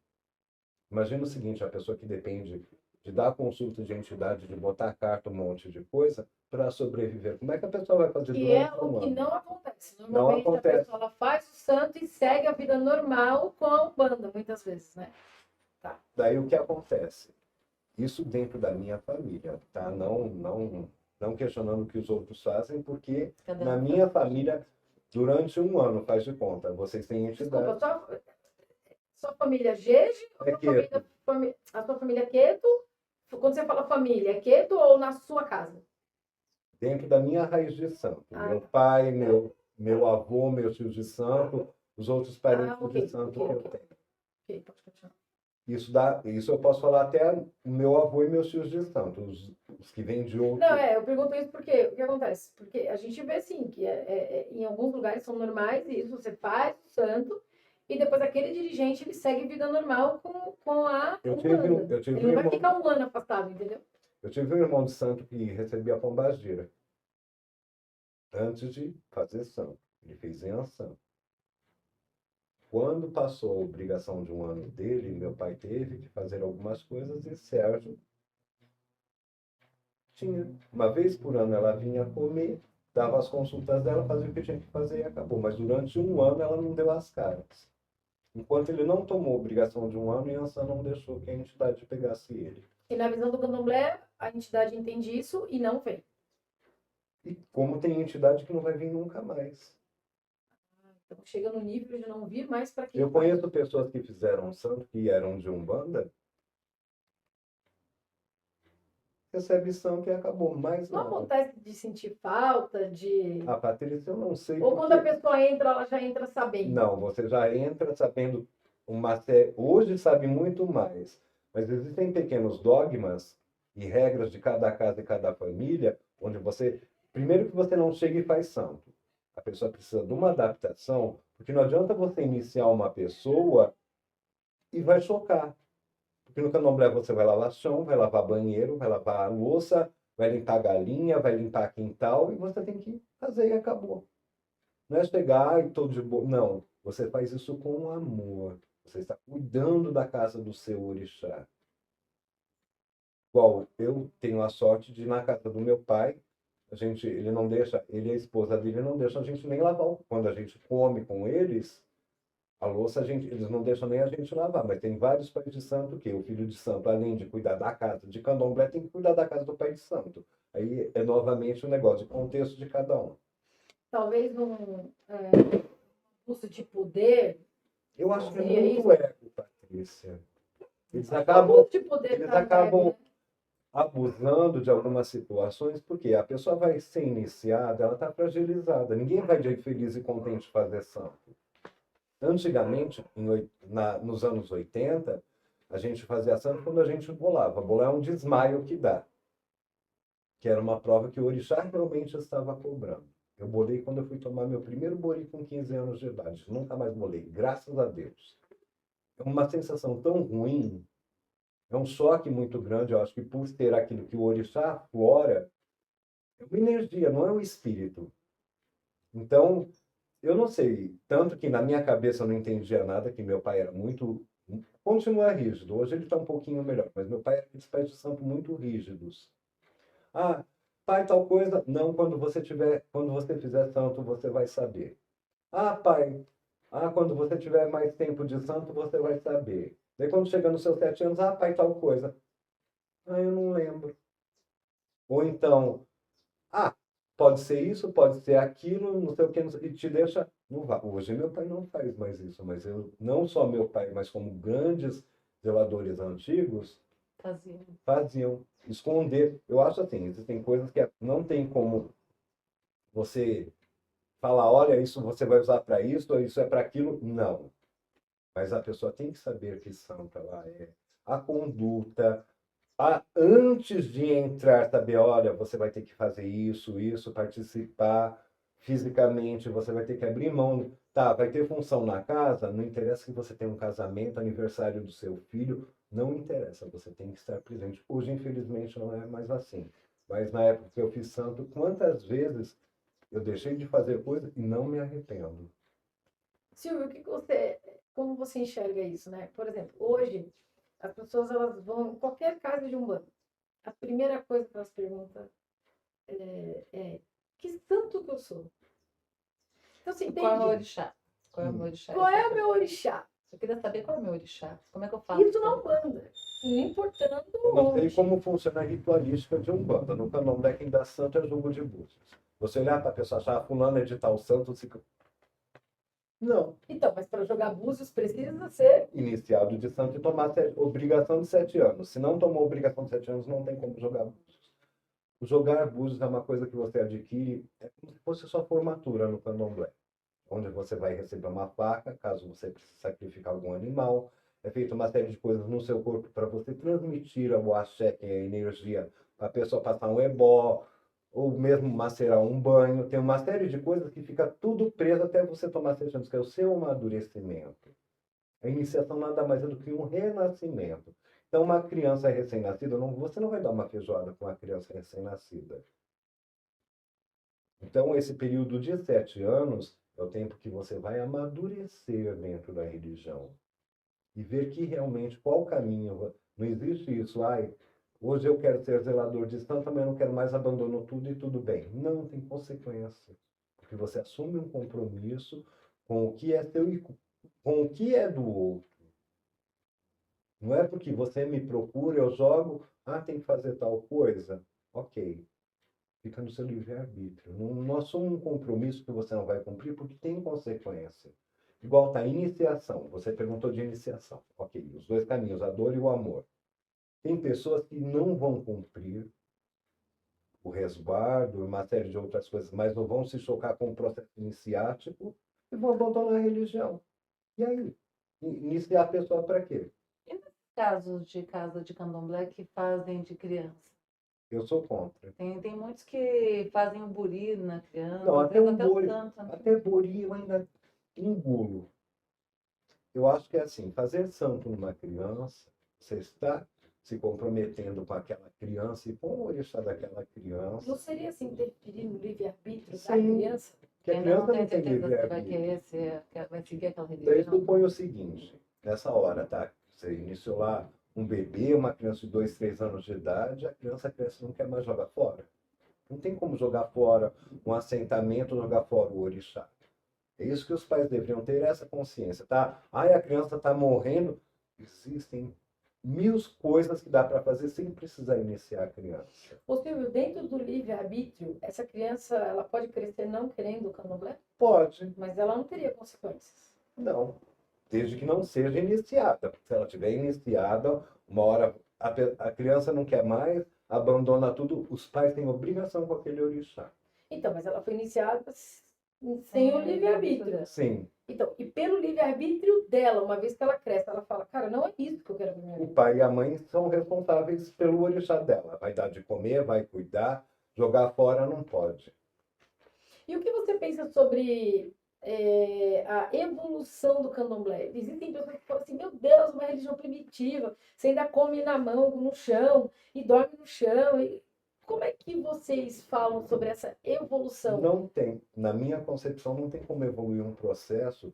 [SPEAKER 3] Imagina o seguinte, a pessoa que depende de dar consulta de entidade, de botar carta, um monte de coisa, para sobreviver. Como é que a pessoa vai fazer
[SPEAKER 1] Que é
[SPEAKER 3] durante um
[SPEAKER 1] o que
[SPEAKER 3] ano?
[SPEAKER 1] não acontece. Normalmente
[SPEAKER 3] Não acontece.
[SPEAKER 1] a pessoa ela faz o santo e segue a vida normal com a Umbanda, muitas vezes, né? Tá.
[SPEAKER 3] Daí o que acontece? Isso dentro da minha família, tá? Não questionando o que os outros fazem, porque
[SPEAKER 2] Cada
[SPEAKER 3] na
[SPEAKER 2] um
[SPEAKER 3] minha
[SPEAKER 2] faz.
[SPEAKER 3] família, durante um ano, faz de conta, vocês têm entidade.
[SPEAKER 1] Desculpa, sua família Jeje ou
[SPEAKER 3] É
[SPEAKER 1] sua
[SPEAKER 3] Queto.
[SPEAKER 1] a sua família Queto? Quando você fala família, é Queto ou na sua casa?
[SPEAKER 3] Dentro da minha raiz de santo.
[SPEAKER 1] Ah,
[SPEAKER 3] Meu pai, meu avô, meus tios de santo, os outros parentes
[SPEAKER 1] ok,
[SPEAKER 3] de santo
[SPEAKER 1] ok,
[SPEAKER 3] que eu
[SPEAKER 1] ok.
[SPEAKER 3] tenho.
[SPEAKER 1] Ok, pode continuar.
[SPEAKER 3] Isso eu posso falar até o meu avô e meus tios de santo, os que vêm de outro.
[SPEAKER 1] Não, eu pergunto isso porque o que acontece? Porque a gente vê assim que em alguns lugares são normais e isso você faz o santo e depois aquele dirigente ele segue vida normal com a
[SPEAKER 3] Eu
[SPEAKER 1] Umbanda.
[SPEAKER 3] tive
[SPEAKER 1] Ele
[SPEAKER 3] um
[SPEAKER 1] não vai
[SPEAKER 3] irmão,
[SPEAKER 1] ficar um ano afastado, entendeu?
[SPEAKER 3] eu tive um irmão de santo que recebia pombagira antes de fazer santo. Ele fez em ação. Quando passou a obrigação de um ano dele, meu pai teve que fazer algumas coisas e Sérgio tinha. Uma vez por ano ela vinha comer, dava as consultas dela, fazia o que tinha que fazer e acabou. Mas durante um ano ela não deu as caras. Enquanto ele não tomou a obrigação de um ano, Yansan não deixou que a entidade pegasse ele.
[SPEAKER 1] E na visão do candomblé, a entidade entende isso e não vem.
[SPEAKER 3] E como tem entidade que não vai vir nunca mais.
[SPEAKER 1] Então chega no nível de não vir mais para quem
[SPEAKER 3] Eu
[SPEAKER 1] faz.
[SPEAKER 3] conheço pessoas que fizeram santo, que eram de Umbanda, recebe santo e acabou. Mais
[SPEAKER 1] Não
[SPEAKER 3] nada.
[SPEAKER 1] acontece de sentir falta, de.
[SPEAKER 3] A Patrícia eu não sei
[SPEAKER 1] Ou quando a
[SPEAKER 3] porque...
[SPEAKER 1] pessoa entra, ela já entra sabendo.
[SPEAKER 3] Não, você já entra sabendo uma série. Hoje sabe muito mais. Mas existem pequenos dogmas e regras de cada casa e cada família, onde você. Primeiro que você não chega e faz santo. A pessoa precisa de uma adaptação, porque não adianta você iniciar uma pessoa e vai chocar. Porque no candomblé você vai lavar chão, vai lavar banheiro, vai lavar a louça, vai limpar a galinha, vai limpar quintal, e você tem que fazer e acabou. Não é chegar e todo de boa. Não, você faz isso com amor. Você está cuidando da casa do seu orixá. Igual eu tenho a sorte de ir na casa do meu pai, ele não deixa, ele e a esposa dele não deixam a gente nem lavar. Quando a gente come com eles, a louça eles não deixam nem a gente lavar. Mas tem vários pais de santo que o filho de santo, além de cuidar da casa de candomblé, tem que cuidar da casa do pai de santo. Aí é novamente o negócio de contexto de cada um.
[SPEAKER 1] Talvez num uso de poder.
[SPEAKER 3] Eu acho que é
[SPEAKER 1] Seria
[SPEAKER 3] muito
[SPEAKER 1] isso?
[SPEAKER 3] ego, Patrícia. Eles
[SPEAKER 1] Abuso
[SPEAKER 3] acabam,
[SPEAKER 1] de poder
[SPEAKER 3] eles
[SPEAKER 1] tá
[SPEAKER 3] acabam
[SPEAKER 1] velho, né?
[SPEAKER 3] abusando de algumas situações, porque a pessoa vai ser iniciada, ela está fragilizada. Ninguém vai de feliz e contente fazer santo. Antigamente, nos anos 80, a gente fazia santo quando a gente bolava. Bolar é um desmaio que dá, que era uma prova que o orixá realmente estava cobrando. Eu bolei quando eu fui tomar meu primeiro bori com 15 anos de idade. Nunca mais bolei, graças a Deus. É uma sensação tão ruim, é um choque muito grande, eu acho que por ter aquilo que o orixá aflora, é uma energia, não é um espírito. Então, eu não sei, tanto que na minha cabeça eu não entendia nada, que meu pai era muito, continua rígido, hoje ele está um pouquinho melhor, mas meu pai era aqueles pais de santo muito rígidos. Ah, pai, tal coisa, não, quando você fizer santo, você vai saber. Ah, pai, quando você tiver mais tempo de santo, você vai saber. Daí quando chega nos seus 7 anos, pai, tal coisa. Eu não lembro. Ou então, ah, pode ser isso, pode ser aquilo, não sei o que, não sei, e te deixa. Não vai. Hoje meu pai não faz mais isso, mas eu, não só meu pai, mas como grandes zeladores antigos, faziam esconder. Eu acho assim, existem coisas que não tem como você falar, olha, isso você vai usar para isso, ou isso é para aquilo. Não. Mas a pessoa tem que saber que santa ela é. A conduta, antes de entrar, saber, olha, você vai ter que fazer isso, participar fisicamente, você vai ter que abrir mão. Tá, vai ter função na casa, não interessa que você tenha um casamento, aniversário do seu filho, não interessa, você tem que estar presente. Hoje, infelizmente, não é mais assim. Mas na época que eu fiz santo, quantas vezes eu deixei de fazer coisa e não me arrependo.
[SPEAKER 1] Silvio, como você enxerga isso, né? Por exemplo, hoje as pessoas elas vão em qualquer casa de umbanda. A primeira coisa que elas perguntam é que santo que eu sou? Então, assim,
[SPEAKER 2] Qual é o meu
[SPEAKER 1] entendi.
[SPEAKER 2] orixá? Qual é o meu orixá?
[SPEAKER 1] Qual é o meu orixá?
[SPEAKER 2] Eu queria saber qual é o meu orixá. Como é que eu faço?
[SPEAKER 1] Isso na Umbanda. Não importando
[SPEAKER 3] Eu não sei
[SPEAKER 1] onde.
[SPEAKER 3] como funciona a ritualística de Umbanda. No candomblé, quem dá santo é jogo de búzios. Você olhar para a pessoa achar, fulano é de tal santo, fica... Não.
[SPEAKER 1] Então, mas para jogar búzios precisa ser.
[SPEAKER 3] Iniciado de santo e tomar obrigação de 7 anos. Se não tomou obrigação de 7 anos, não tem como jogar búzios. O jogar búzios é uma coisa que você adquire, é como se fosse sua formatura no candomblé, onde você vai receber uma faca, caso você precise sacrificar algum animal. É feita uma série de coisas no seu corpo para você transmitir ao axé, que é a energia, para a pessoa passar um ebó, ou mesmo macerar um banho. Tem uma série de coisas que fica tudo preso até você tomar 7 anos, que é o seu amadurecimento. A iniciação nada mais é do que um renascimento. Então, uma criança recém-nascida, você não vai dar uma feijoada com uma criança recém-nascida. Então, esse período de 7 anos é o tempo que você vai amadurecer dentro da religião e ver que realmente qual o caminho. Não existe isso, hoje eu quero ser zelador de santo, mas eu não quero mais, abandono tudo e tudo bem. Não, tem consequência. Porque você assume um compromisso com o que é seu e com o que é do outro. Não é porque você me procura, eu jogo, tem que fazer tal coisa. Ok. Fica no seu livre-arbítrio. Não assume um compromisso que você não vai cumprir porque tem consequência. Igual tá iniciação. Você perguntou de iniciação. Ok, os dois caminhos, a dor e o amor. Tem pessoas que não vão cumprir o resguardo, uma série de outras coisas, mas não vão se chocar com o processo iniciático e vão abandonar a religião. E aí? Iniciar a pessoa para quê?
[SPEAKER 2] E nos casos de casa de candomblé que fazem de criança?
[SPEAKER 3] Eu sou contra.
[SPEAKER 2] Tem muitos que fazem o buri na criança,
[SPEAKER 3] Não,
[SPEAKER 2] às
[SPEAKER 3] até
[SPEAKER 2] vezes
[SPEAKER 3] um
[SPEAKER 2] até o
[SPEAKER 3] bori,
[SPEAKER 2] santo, né?
[SPEAKER 3] até bori eu ainda engulo. Eu acho que é assim, fazer santo numa criança, você está se comprometendo com aquela criança e com o orixá daquela criança.
[SPEAKER 1] Não seria assim interferir no livre-arbítrio da
[SPEAKER 3] Sim.
[SPEAKER 1] criança?
[SPEAKER 3] Que a
[SPEAKER 2] Quem
[SPEAKER 3] criança
[SPEAKER 2] não tem
[SPEAKER 3] não tem
[SPEAKER 2] certeza se vai
[SPEAKER 3] livre-arbítrio.
[SPEAKER 2] querer ser, vai seguir aquela
[SPEAKER 3] Daí
[SPEAKER 2] religião.
[SPEAKER 3] supõe o seguinte, nessa hora, tá? Você iniciou lá um bebê, uma criança de 2, 3 anos de idade, a criança não quer mais jogar fora. Não tem como jogar fora um assentamento, jogar fora o orixá. É isso que os pais deveriam ter, essa consciência, tá? A criança está morrendo. Existem mil coisas que dá para fazer sem precisar iniciar a criança.
[SPEAKER 1] Ô Silvio, dentro do livre-arbítrio, essa criança ela pode crescer não querendo o candomblé?
[SPEAKER 3] Pode,
[SPEAKER 1] Mas ela não teria consequências.
[SPEAKER 3] não. Desde que não seja iniciada. Se ela tiver iniciada, uma hora a criança não quer mais, abandona tudo, os pais têm obrigação com aquele orixá.
[SPEAKER 1] Então, mas ela foi iniciada sem o livre-arbítrio.
[SPEAKER 3] Sim,
[SPEAKER 1] Então, e pelo livre-arbítrio dela, uma vez que ela cresce, ela fala, cara, não é isso que eu quero pra minha
[SPEAKER 3] o
[SPEAKER 1] vida.
[SPEAKER 3] pai e a mãe são responsáveis pelo orixá dela. Vai dar de comer, vai cuidar, jogar fora não pode.
[SPEAKER 1] E o que você pensa sobre a evolução do candomblé? Existem pessoas que falam assim, meu Deus, uma religião primitiva, você ainda come na mão, no chão, e dorme no chão. E como é que vocês falam sobre essa evolução?
[SPEAKER 3] Não tem, na minha concepção, não tem como evoluir um processo.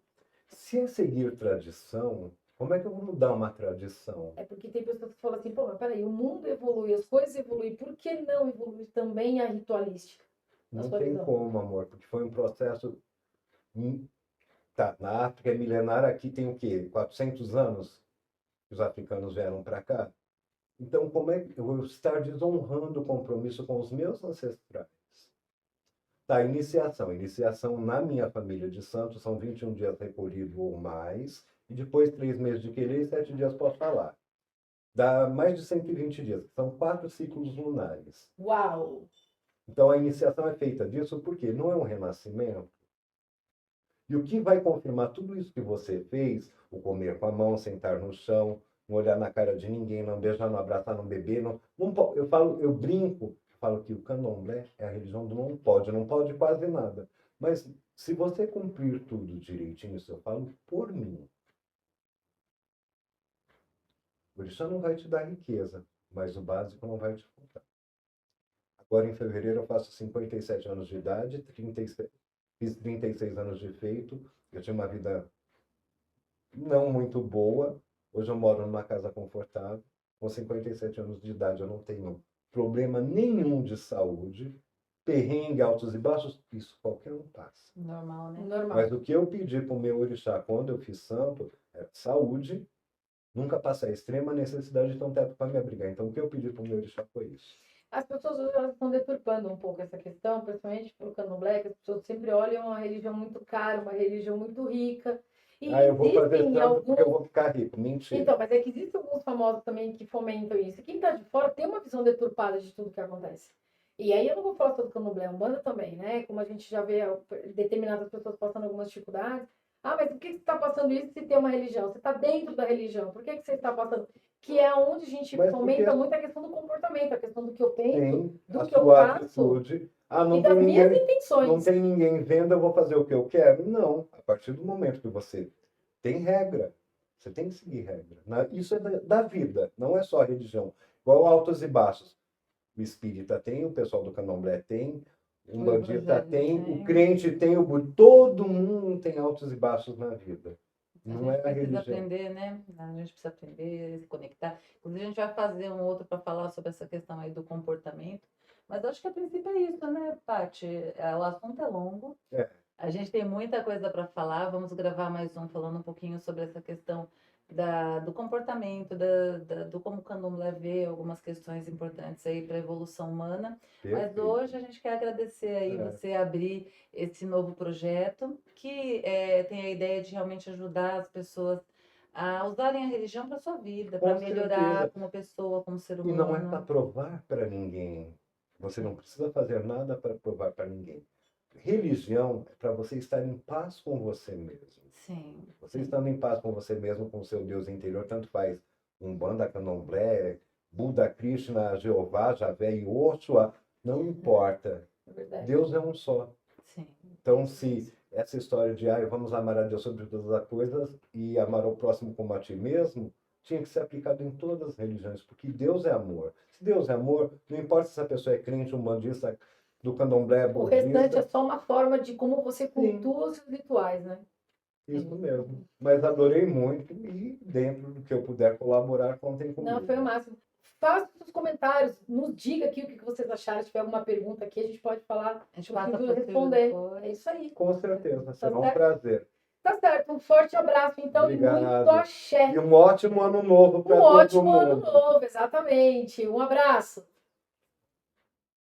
[SPEAKER 3] Se é seguir tradição, como é que eu vou mudar uma tradição?
[SPEAKER 1] É porque tem pessoas que falam assim, pô, mas peraí, o mundo evolui, as coisas evoluem, por que não evoluir também a ritualística? Na
[SPEAKER 3] Não
[SPEAKER 1] sua
[SPEAKER 3] tem
[SPEAKER 1] visão.
[SPEAKER 3] como, amor, porque foi um processo. Tá, na África é milenar, aqui tem o quê? 400 anos que os africanos vieram para cá? Então, como é que eu vou estar desonrando o compromisso com os meus ancestrais? Tá, iniciação. Iniciação na minha família de santos são 21 dias recolhido ou mais, e depois 3 meses de querer e 7 dias posso falar. Dá mais de 120 dias, que são 4 ciclos lunares.
[SPEAKER 1] Uau!
[SPEAKER 3] Então, a iniciação é feita disso porque não é um renascimento. E o que vai confirmar tudo isso que você fez, o comer com a mão, sentar no chão, não olhar na cara de ninguém, não beijar, não abraçar, não beber, eu falo, eu brinco, eu falo que o candomblé é a religião do não pode quase nada. Mas se você cumprir tudo direitinho, isso eu falo por mim. O orixá não vai te dar riqueza, mas o básico não vai te faltar. Agora em fevereiro eu faço 57 anos de idade, 36, fiz 36 anos de feito, eu tinha uma vida não muito boa. Hoje eu moro numa casa confortável. Com 57 anos de idade, eu não tenho problema nenhum de saúde. Perrengue, altos e baixos, isso qualquer um passa.
[SPEAKER 2] Normal, né?
[SPEAKER 1] Normal.
[SPEAKER 3] Mas o que eu pedi para o meu orixá quando eu fiz santo é saúde, nunca passar extrema necessidade de ter um teto para me abrigar. Então, o que eu pedi para o meu orixá foi isso.
[SPEAKER 1] As pessoas hoje elas estão deturpando um pouco essa questão, principalmente pelo candomblé, que as pessoas sempre olham uma religião muito cara, uma religião muito rica. E
[SPEAKER 3] Eu vou fazer
[SPEAKER 1] existem
[SPEAKER 3] santo
[SPEAKER 1] alguns...
[SPEAKER 3] porque eu vou ficar rico. Mentira.
[SPEAKER 1] Então, mas é que existem alguns famosos também que fomentam isso. E quem está de fora tem uma visão deturpada de tudo que acontece. E aí eu não vou falar só do candomblé, Umbanda também, né? Como a gente já vê determinadas pessoas passando algumas dificuldades. Ah, mas por que você está passando isso se tem uma religião? Você está dentro da religião. Por que você está passando? Que é onde a gente
[SPEAKER 3] Mas
[SPEAKER 1] fomenta
[SPEAKER 3] porque
[SPEAKER 1] muito a questão do comportamento, a questão do que eu penso,
[SPEAKER 3] tem
[SPEAKER 1] do
[SPEAKER 3] a
[SPEAKER 1] que eu
[SPEAKER 3] sua
[SPEAKER 1] faço
[SPEAKER 3] atitude.
[SPEAKER 1] e
[SPEAKER 3] Não
[SPEAKER 1] das
[SPEAKER 3] tem
[SPEAKER 1] minhas
[SPEAKER 3] ninguém. Não
[SPEAKER 1] intenções.
[SPEAKER 3] tem ninguém vendo, eu vou fazer o que eu quero? Não. A partir do momento que você tem regra, você tem que seguir regra. Isso é da vida, não é só a religião. Igual altos e baixos. O espírita tem, o pessoal do candomblé tem, o umbandista tem, o crente tem, todo mundo tem altos e baixos na vida. Não é a
[SPEAKER 2] precisa
[SPEAKER 3] religião.
[SPEAKER 2] aprender, né? A gente precisa aprender, se conectar. Inclusive, a gente vai fazer um outro para falar sobre essa questão aí do comportamento. Mas acho que a princípio é isso, né, Paty? O assunto é longo.
[SPEAKER 3] É.
[SPEAKER 2] A gente tem muita coisa para falar. Vamos gravar mais um falando um pouquinho sobre essa questão do comportamento, do como o candomblé vê algumas questões importantes aí para a evolução humana. Mas
[SPEAKER 3] Perfeito.
[SPEAKER 2] hoje a gente quer agradecer aí você abrir esse novo projeto que tem a ideia de realmente ajudar as pessoas a usarem a religião para sua vida, para melhorar
[SPEAKER 3] certeza.
[SPEAKER 2] como pessoa, como ser
[SPEAKER 3] E
[SPEAKER 2] humano.
[SPEAKER 3] não é para provar para ninguém. Você não precisa fazer nada para provar para ninguém. Religião é para você estar em paz com você mesmo.
[SPEAKER 2] Sim.
[SPEAKER 3] Você estando em paz com você mesmo, com o seu Deus interior, tanto faz Umbanda, Candomblé, Buda, Krishna, Jeová, Javé e Oxua, não importa.
[SPEAKER 1] É verdade.
[SPEAKER 3] Deus é um só.
[SPEAKER 2] Sim.
[SPEAKER 3] Então, se essa história de vamos amar a Deus sobre todas as coisas e amar o próximo como a ti mesmo, tinha que ser aplicado em todas as religiões, porque Deus é amor. Se Deus é amor, não importa se essa pessoa é crente, umbandista, do candomblé,
[SPEAKER 1] O restante é
[SPEAKER 3] budista.
[SPEAKER 1] só uma forma de como você cultua os rituais, né?
[SPEAKER 3] Isso mesmo. Mas adorei muito e dentro do que eu puder colaborar, contem comigo.
[SPEAKER 1] Não, foi o máximo. Faça os comentários, nos diga aqui o que vocês acharam. Se tiver alguma pergunta aqui, a gente pode falar,
[SPEAKER 2] A gente
[SPEAKER 1] eu
[SPEAKER 2] passa
[SPEAKER 1] prefiro
[SPEAKER 2] por
[SPEAKER 1] responder.
[SPEAKER 2] depois.
[SPEAKER 1] É isso aí.
[SPEAKER 3] Com certeza, será um
[SPEAKER 1] certo?
[SPEAKER 3] prazer.
[SPEAKER 1] Tá certo, um forte abraço, então,
[SPEAKER 3] Obrigado.
[SPEAKER 1] e muito axé.
[SPEAKER 3] E um ótimo ano novo para
[SPEAKER 1] Um
[SPEAKER 3] todo
[SPEAKER 1] ótimo ano
[SPEAKER 3] mundo.
[SPEAKER 1] novo, exatamente. Um abraço.